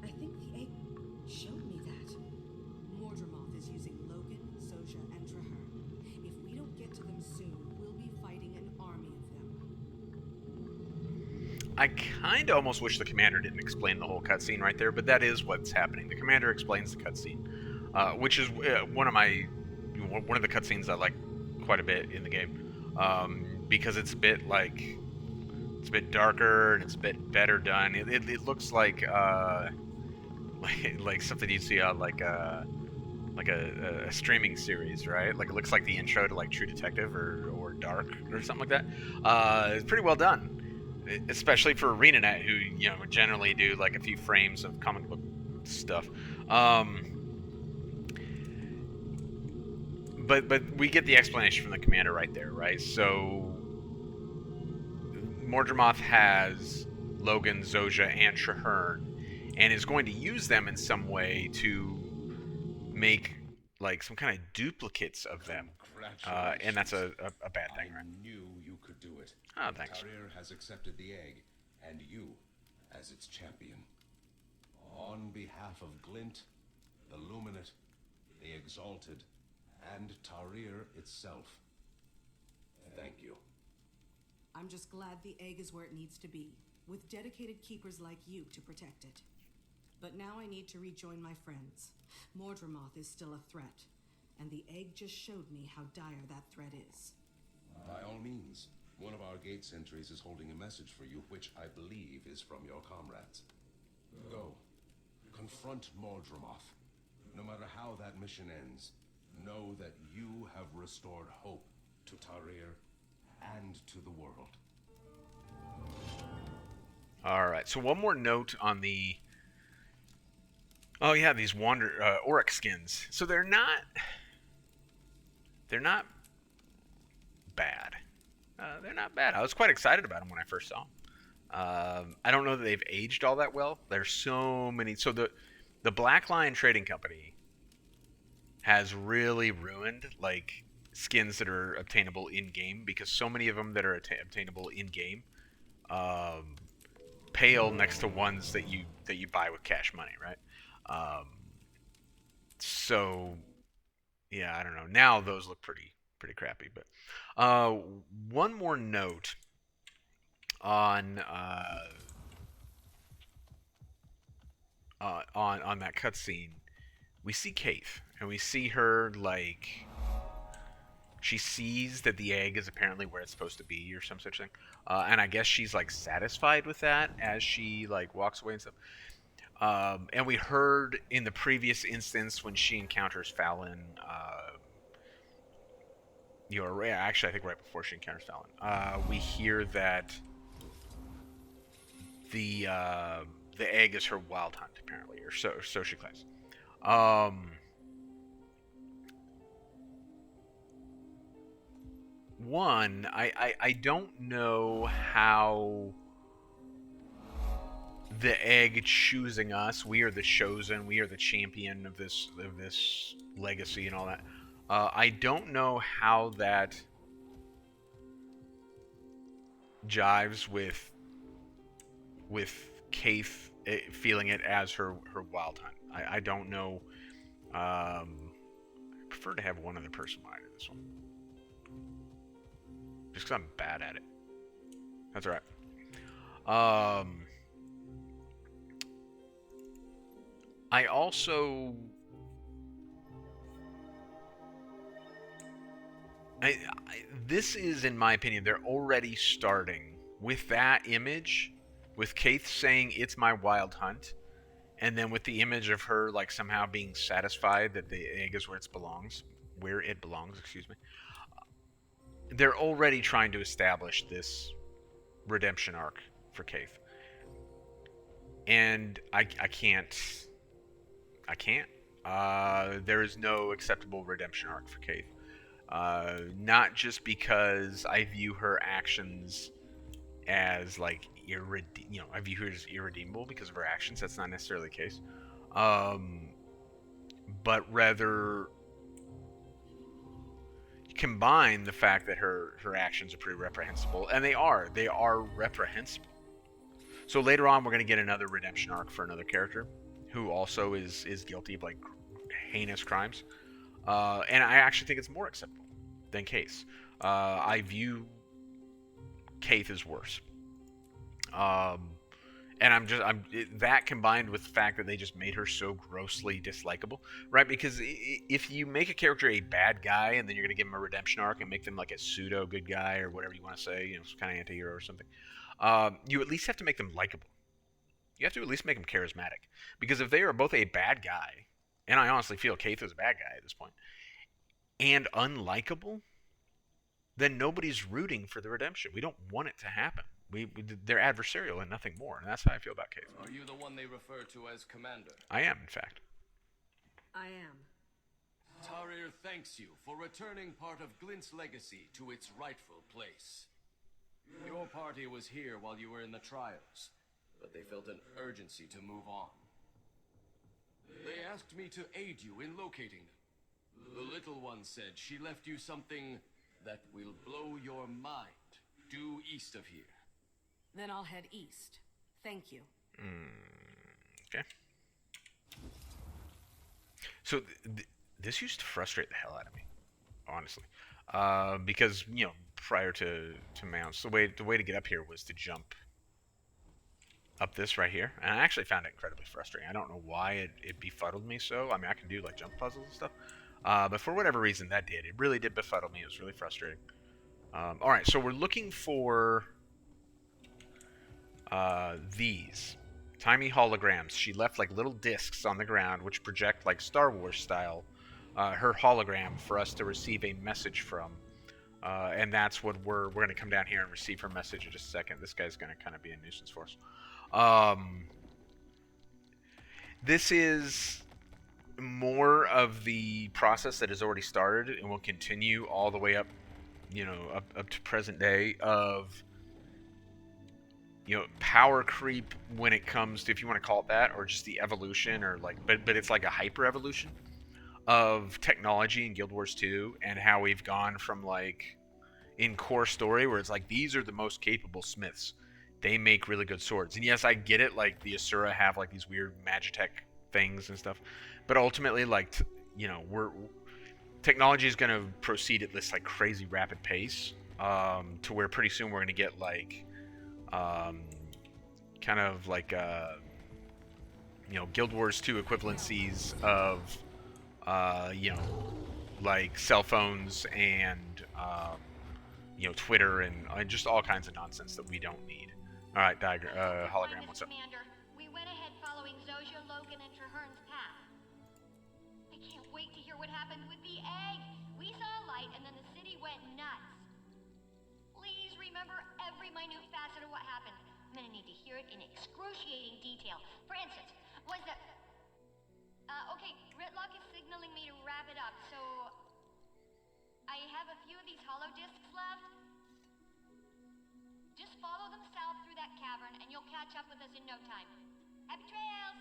I think the egg showed me that. Mordramoth is using Logan, Zojja, and Traherne. If we don't get to them soon, we'll be fighting an army of them. I kind of almost wish the commander didn't explain the whole cutscene right there, but that is what's happening. The commander explains the cutscene, which is one of the cutscenes I like quite a bit in the game, because it's a bit darker and it's a bit better done. It looks like like something you'd see on like a streaming series, right? Like it looks like the intro to like True Detective or Dark or something like that. It's pretty well done, especially for ArenaNet, who generally do like a few frames of comic book stuff. But we get the explanation from the commander right there, right? So Mordramoth has Logan, Zojja, and Traherne, and is going to use them in some way to make like some kind of duplicates of them. And that's a bad thing, right? I knew you could do it. Oh, thanks. Tarir has accepted the egg, and you as its champion. On behalf of Glint, the Luminate, the Exalted, and Tarir itself, thank you. I'm just glad the egg is where it needs to be, with dedicated keepers like you to protect it. But now I need to rejoin my friends. Mordramoth is still a threat, and the egg just showed me how dire that threat is. By all means, one of our gate sentries is holding a message for you, which I believe is from your comrades. Go. Confront Mordramoth. No matter how that mission ends, know that you have restored hope to Tarir and to the world. Alright, so one more note on the... Oh yeah, these Auric skins. So they're not bad. They're not bad. I was quite excited about them when I first saw them. I don't know that they've aged all that well. There's so many. So the Black Lion Trading Company has really ruined like skins that are obtainable in game, because so many of them that are obtainable in game pale next to ones that you buy with cash money, right? So yeah, I don't know. Now those look pretty crappy. But one more note on on that cutscene. We see Caithe, and we see her like she sees that the egg is apparently where it's supposed to be, or some such thing. And I guess she's like satisfied with that as she like walks away and stuff. And we heard in the previous instance when she encounters Fallon, actually I think right before she encounters Fallon, we hear that the egg is her wild hunt apparently, or so she claims. One, I don't know how the egg choosing us. We are the chosen. We are the champion of this legacy and all that. I don't know how that jives with Caithe feeling it as her wild hunt. I don't know. I prefer to have one other person monitor this one, just because I'm bad at it. That's all right. I also this is, in my opinion, they're already starting with that image, with Caithe saying it's my wild hunt, and then with the image of her like somehow being satisfied that the egg is where it belongs, excuse me. They're already trying to establish this redemption arc for Caithe, and I can't. There is no acceptable redemption arc for Caithe. Not just because I view her actions as like I view her as irredeemable because of her actions. That's not necessarily the case. But rather combine the fact that her actions are pretty reprehensible, and they are reprehensible. So later on, we're going to get another redemption arc for another character who also is guilty of like heinous crimes. And I actually think it's more acceptable than Caithe. I view Caithe as worse. And that combined with the fact that they just made her so grossly dislikable, right? Because if you make a character a bad guy and then you're going to give them a redemption arc and make them like a pseudo good guy or whatever you want to say, some kind of anti-hero or something, you at least have to make them likable. You have to at least make them charismatic. Because if they are both a bad guy, and I honestly feel Caithe is a bad guy at this point, and unlikable, then nobody's rooting for the redemption. We don't want it to happen. They're adversarial and nothing more, and that's how I feel about Caithe. Are you the one they refer to as Commander? I am, in fact. I am. Tarir thanks you for returning part of Glint's legacy to its rightful place. Your party was here while you were in the trials, but they felt an urgency to move on. They asked me to aid you in locating them. The little one said she left you something that will blow your mind due east of here. Then I'll head east. Thank you. Okay. So this used to frustrate the hell out of me, honestly, because prior to mounts, the way to get up here was to jump up this right here, and I actually found it incredibly frustrating. I don't know why it befuddled me so. I mean, I can do like jump puzzles and stuff, but for whatever reason that did. It really did befuddle me. It was really frustrating. All right, so we're looking for these tiny holograms. She left like little discs on the ground which project like Star Wars style her hologram for us to receive a message from, and that's what we're going to come down here and receive her message in just a second. This guy's going to kind of be a nuisance for us. This is more of the process that has already started and will continue all the way up, up to present day of power creep when it comes to, if you want to call it that, or just the evolution, or like, but it's like a hyper evolution of technology in Guild Wars 2, and how we've gone from like in core story where it's like these are the most capable smiths. They make really good swords. And yes, I get it, like the Asura have like these weird Magitech things and stuff. But ultimately, like, you know, technology is going to proceed at this like crazy rapid pace, to where pretty soon we're going to get like, kind of like, you know, Guild Wars 2 equivalencies of, you know, like cell phones and, you know, Twitter and just all kinds of nonsense that we don't need. All right, hologram, what's up? Commander, we went ahead following Zojja, Logan, and Traherne's path. I can't wait to hear what happened with the egg. We saw a light, and then the city went nuts. Please remember every minute facet of what happened. I'm gonna need to hear it in excruciating detail. For instance, was the... okay, Ritlock is signaling me to wrap it up, so... I have a few of these hollow discs left. Just follow them south through that cavern, and you'll catch up with us in no time. Happy trails!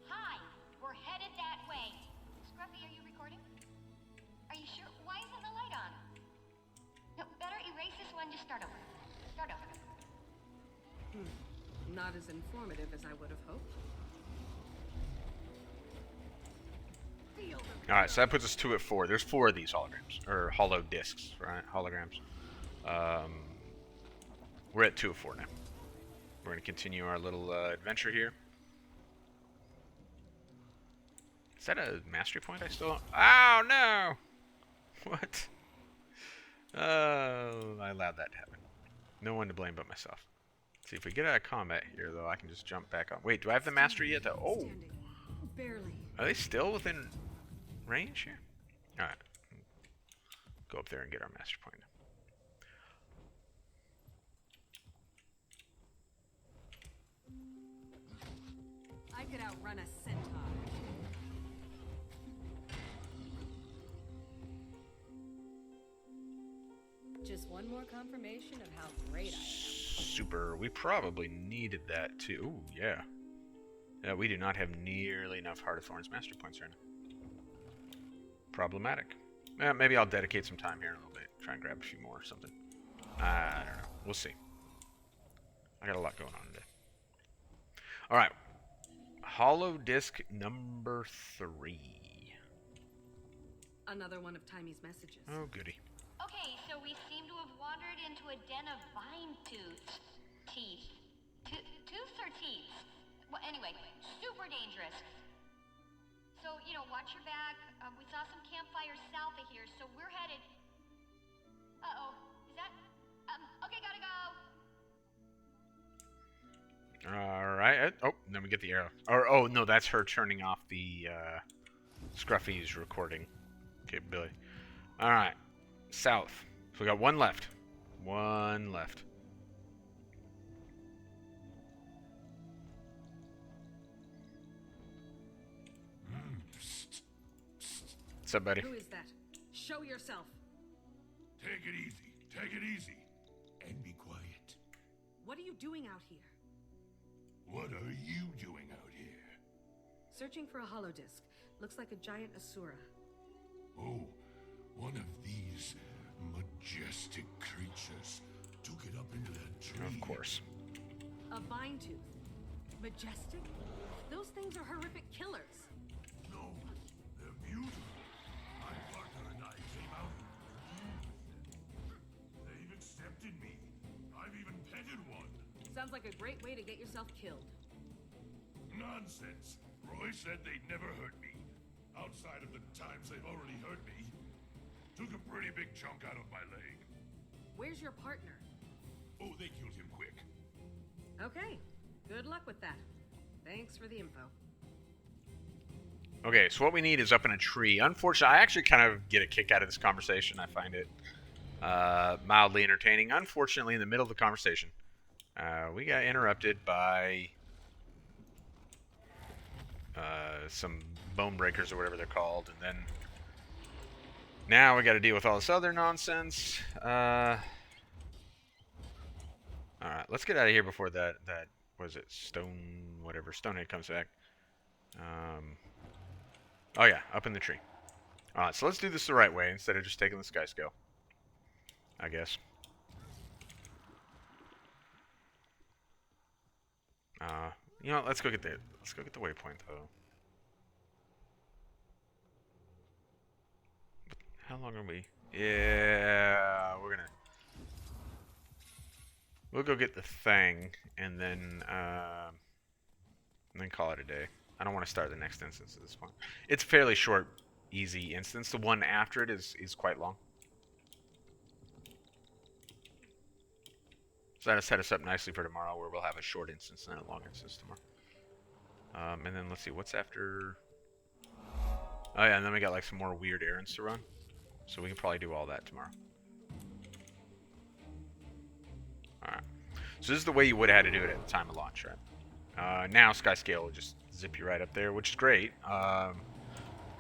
Hi, we're headed that way. Scruffy, are you recording? Are you sure? Why isn't the light on? No, better erase this one. Just start over. Start over. Not as informative as I would have hoped. All right, so that puts us 2 at 4. There's 4 of these holograms, or hollow discs, right? Holograms. We're at 2 of 4 now. We're going to continue our little adventure here. Is that a mastery point I still don't... Oh, no! What? Oh, I allowed that to happen. No one to blame but myself. See, if we get out of combat here, though, I can just jump back on. Wait, do I have the mastery yet, though? Oh! Barely. Are they still within range here? Alright. Go up there and get our master point. I could outrun a centaur. Just one more confirmation of how great I am. Super. We probably needed that too. Ooh, yeah. Yeah, we do not have nearly enough Heart of Thorns master points right now. Problematic. Maybe I'll dedicate some time here in a little bit. Try and grab a few more or something. I don't know. We'll see. I got a lot going on today. Alright. Hollow disc number 3. Another one of Timy's messages. Oh, goody. Okay, so we seem to have wandered into a den of vine tooths. Teeth. Tooths or teeth? Well, anyway, super dangerous. So, you know, watch your back. We saw some campfires south of here, so we're headed... Uh-oh. Is that... okay, gotta go. Alright. Oh, then we get the arrow. Or, oh, no, that's her turning off the, Scruffy's recording capability. Alright. South. So we got one left. One left. What's up, buddy? Who is that? Show yourself. Take it easy. Take it easy. And be quiet. What are you doing out here? What are you doing out here? Searching for a holodisc. Looks like a giant Asura. Oh, one of these majestic creatures took it up into that tree. Of course. A vine tooth. Majestic? Those things are horrific killers. No, they're beautiful. My partner and I came out and they've accepted me. I've even petted one. Sounds like a great way to get yourself killed. Nonsense. Roy said they'd never hurt me. Outside of the times they've already hurt me. Took a pretty big chunk out of my leg. Where's your partner? Oh, they killed him quick. Okay. Good luck with that. Thanks for the info. Okay, so what we need is up in a tree. Unfortunately, I actually kind of get a kick out of this conversation. I find it mildly entertaining. Unfortunately, in the middle of the conversation, we got interrupted by some bone breakers or whatever they're called, and then now we got to deal with all this other nonsense. All right, let's get out of here before that was it stone, whatever, Stonehead comes back. Oh yeah, up in the tree. Alright, so let's do this the right way instead of just taking the sky scale, I guess. You know, let's go get the waypoint though. How long are we? Yeah, we'll go get the thing and then call it a day. I don't want to start the next instance at this point. It's a fairly short, easy instance. The one after it is quite long. So that'll set us up nicely for tomorrow, where we'll have a short instance and then a long instance tomorrow. And then let's see, what's after? Oh yeah, and then we got like some more weird errands to run. So we can probably do all that tomorrow. Alright. So this is the way you would have had to do it at the time of launch, right? Now Skyscale will just zip you right up there, which is great.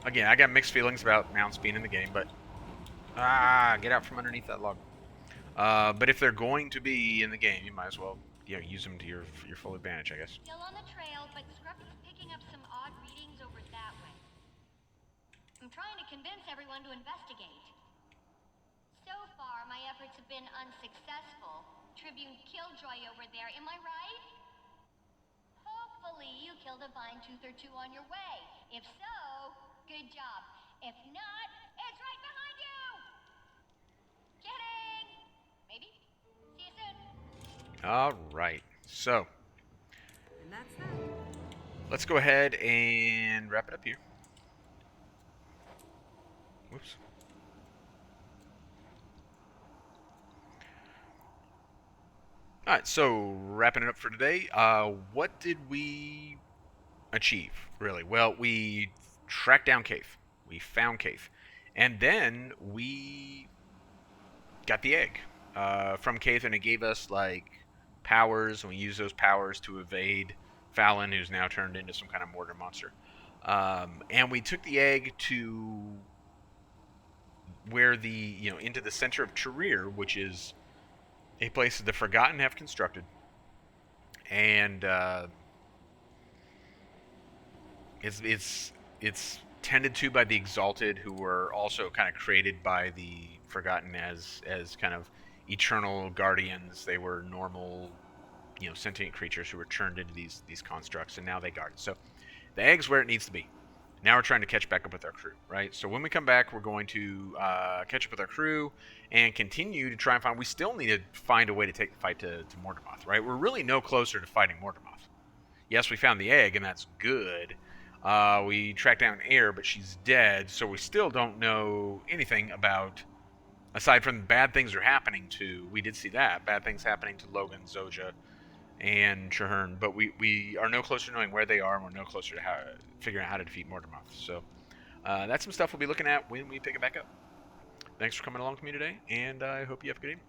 Again, I got mixed feelings about mounts being in the game, but... get out from underneath that log. But if they're going to be in the game, you might as well, you know, use them to your full advantage, I guess. Still on the trail, but Scruffy's picking up some odd readings over that way. I'm trying to convince everyone to investigate. So far, my efforts have been unsuccessful. Tribune Killjoy over there, am I right? Hopefully you killed a vine tooth or two on your way. If so, good job. If not, it's right behind you! Kidding! Maybe. See you soon. Alright, so And that's that. let's go ahead and wrap it up here. Whoops. Alright, so wrapping it up for today, what did we achieve, really? Well, we tracked down Caithe. We found Caithe. And then we got the egg from Caithe, and it gave us, like, powers, and we used those powers to evade Fallon, who's now turned into some kind of mortar monster. And we took the egg to where into the center of Tarir, which is a place that the Forgotten have constructed. And it's tended to by the Exalted, who were also kind of created by the Forgotten as kind of eternal guardians. They were normal, sentient creatures who were turned into these constructs, and now they guard it. So the egg's where it needs to be. Now we're trying to catch back up with our crew, right? So when we come back, we're going to catch up with our crew and continue to try and find... We still need to find a way to take the fight to Mortemoth, right? We're really no closer to fighting Mortemoth. Yes, we found the egg, and that's good. We tracked down Air, but she's dead, so we still don't know anything about... Aside from bad things are happening to... We did see that. Bad things happening to Logan, Zojja, and Traherne, but we are no closer to knowing where they are, and we're no closer to figuring out how to defeat Mortemoth. So that's some stuff we'll be looking at when we pick it back up. Thanks for coming along with me today, and I hope you have a good evening.